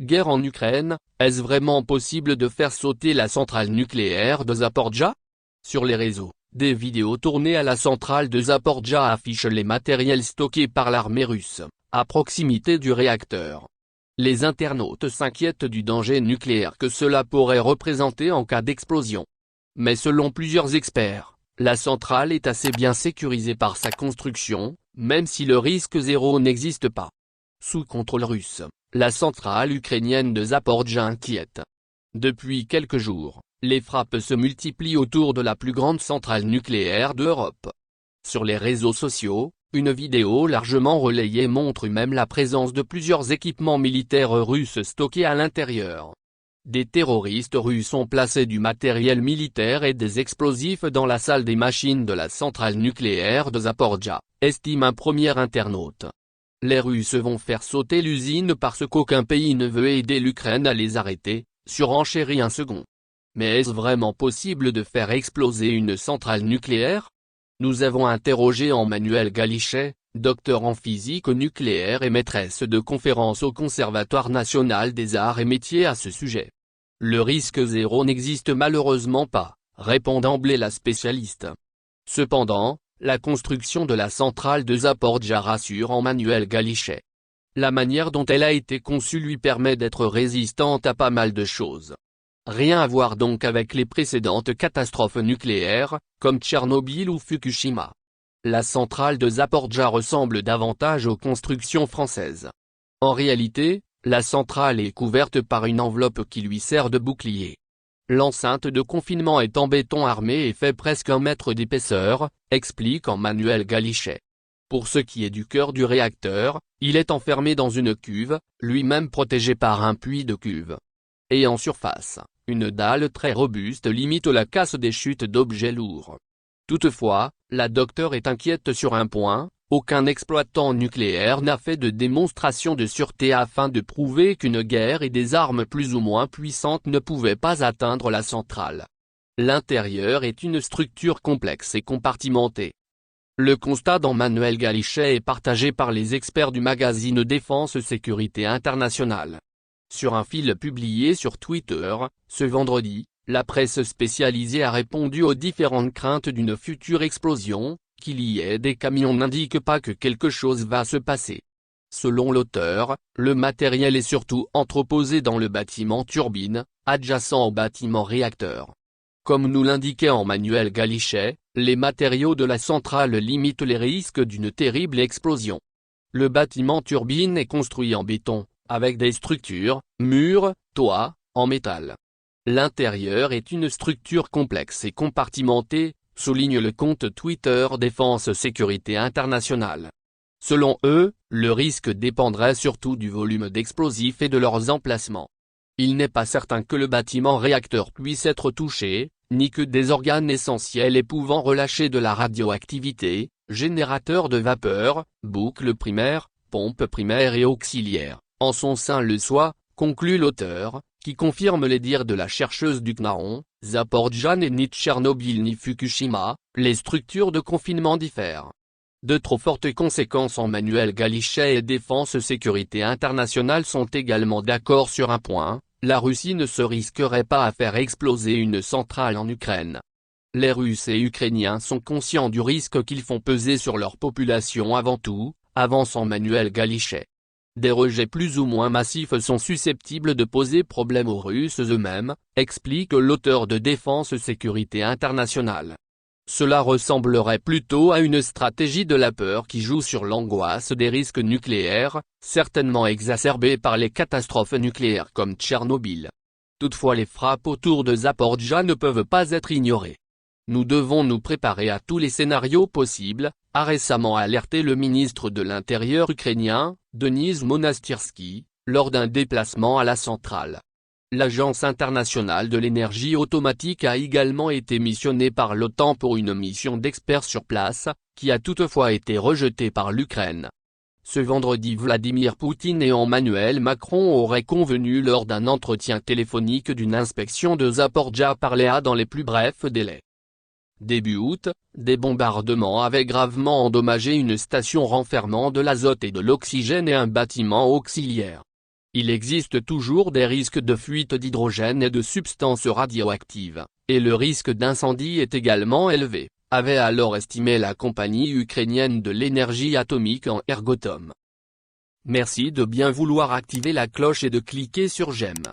Guerre en Ukraine, est-ce vraiment possible de faire sauter la centrale nucléaire de Zaporijia? Sur les réseaux, des vidéos tournées à la centrale de Zaporijia affichent les matériels stockés par l'armée russe, à proximité du réacteur. Les internautes s'inquiètent du danger nucléaire que cela pourrait représenter en cas d'explosion. Mais selon plusieurs experts, la centrale est assez bien sécurisée par sa construction, même si le risque zéro n'existe pas. Sous contrôle russe, la centrale ukrainienne de Zaporijia inquiète. Depuis quelques jours, les frappes se multiplient autour de la plus grande centrale nucléaire d'Europe. Sur les réseaux sociaux, une vidéo largement relayée montre même la présence de plusieurs équipements militaires russes stockés à l'intérieur. Des terroristes russes ont placé du matériel militaire et des explosifs dans la salle des machines de la centrale nucléaire de Zaporijia, estime un premier internaute. Les Russes vont faire sauter l'usine parce qu'aucun pays ne veut aider l'Ukraine à les arrêter, surenchérit un second. Mais est-ce vraiment possible de faire exploser une centrale nucléaire? Nous avons interrogé Emmanuelle Galichet, docteur en physique nucléaire et maîtresse de conférences au Conservatoire national des arts et métiers à ce sujet. Le risque zéro n'existe malheureusement pas, répond d'emblée la spécialiste. Cependant, la construction de la centrale de Zaporijia rassure Emmanuelle Galichet. La manière dont elle a été conçue lui permet d'être résistante à pas mal de choses. Rien à voir donc avec les précédentes catastrophes nucléaires, comme Tchernobyl ou Fukushima. La centrale de Zaporijia ressemble davantage aux constructions françaises. En réalité, la centrale est couverte par une enveloppe qui lui sert de bouclier. L'enceinte de confinement est en béton armé et fait presque 1 mètre d'épaisseur, explique Emmanuelle Galichet. Pour ce qui est du cœur du réacteur, il est enfermé dans une cuve, lui-même protégé par un puits de cuve. Et en surface, une dalle très robuste limite la casse des chutes d'objets lourds. Toutefois, la docteure est inquiète sur un point, aucun exploitant nucléaire n'a fait de démonstration de sûreté afin de prouver qu'une guerre et des armes plus ou moins puissantes ne pouvaient pas atteindre la centrale. L'intérieur est une structure complexe et compartimentée. Le constat d'Emmanuelle Galichet est partagé par les experts du magazine Défense Sécurité Internationale. Sur un fil publié sur Twitter, ce vendredi, la presse spécialisée a répondu aux différentes craintes d'une future explosion. Qu'il y ait des camions n'indique pas que quelque chose va se passer. Selon l'auteur, le matériel est surtout entreposé dans le bâtiment turbine, adjacent au bâtiment réacteur. Comme nous l'indiquait Emmanuelle Galichet, les matériaux de la centrale limitent les risques d'une terrible explosion. Le bâtiment turbine est construit en béton, avec des structures, murs, toits, en métal. L'intérieur est une structure complexe et compartimentée, souligne le compte Twitter Défense Sécurité Internationale. Selon eux, le risque dépendrait surtout du volume d'explosifs et de leurs emplacements. Il n'est pas certain que le bâtiment réacteur puisse être touché, ni que des organes essentiels et pouvant relâcher de la radioactivité, générateurs de vapeur, boucles primaires, pompes primaires et auxiliaires, en son sein le soient, conclut l'auteur, qui confirme les dires de la chercheuse du CNAON. Zaporijia n'est ni Tchernobyl ni Fukushima, les structures de confinement diffèrent. De trop fortes conséquences. Emmanuelle Galichet et Défense Sécurité Internationale sont également d'accord sur un point, la Russie ne se risquerait pas à faire exploser une centrale en Ukraine. Les Russes et Ukrainiens sont conscients du risque qu'ils font peser sur leur population avant tout, avance Emmanuelle Galichet. Des rejets plus ou moins massifs sont susceptibles de poser problème aux Russes eux-mêmes, explique l'auteur de Défense Sécurité Internationale. Cela ressemblerait plutôt à une stratégie de la peur qui joue sur l'angoisse des risques nucléaires, certainement exacerbés par les catastrophes nucléaires comme Tchernobyl. Toutefois, les frappes autour de Zaporijia ne peuvent pas être ignorées. Nous devons nous préparer à tous les scénarios possibles, a récemment alerté le ministre de l'Intérieur ukrainien, Denis Monastyrsky, lors d'un déplacement à la centrale. L'Agence internationale de l'énergie atomique a également été missionnée par l'OTAN pour une mission d'experts sur place, qui a toutefois été rejetée par l'Ukraine. Ce vendredi, Vladimir Poutine et Emmanuel Macron auraient convenu lors d'un entretien téléphonique d'une inspection de Zaporijia par l'EA dans les plus brefs délais. Début août, des bombardements avaient gravement endommagé une station renfermant de l'azote et de l'oxygène et un bâtiment auxiliaire. Il existe toujours des risques de fuite d'hydrogène et de substances radioactives, et le risque d'incendie est également élevé, avait alors estimé la compagnie ukrainienne de l'énergie atomique Energoatom. Merci de bien vouloir activer la cloche et de cliquer sur j'aime.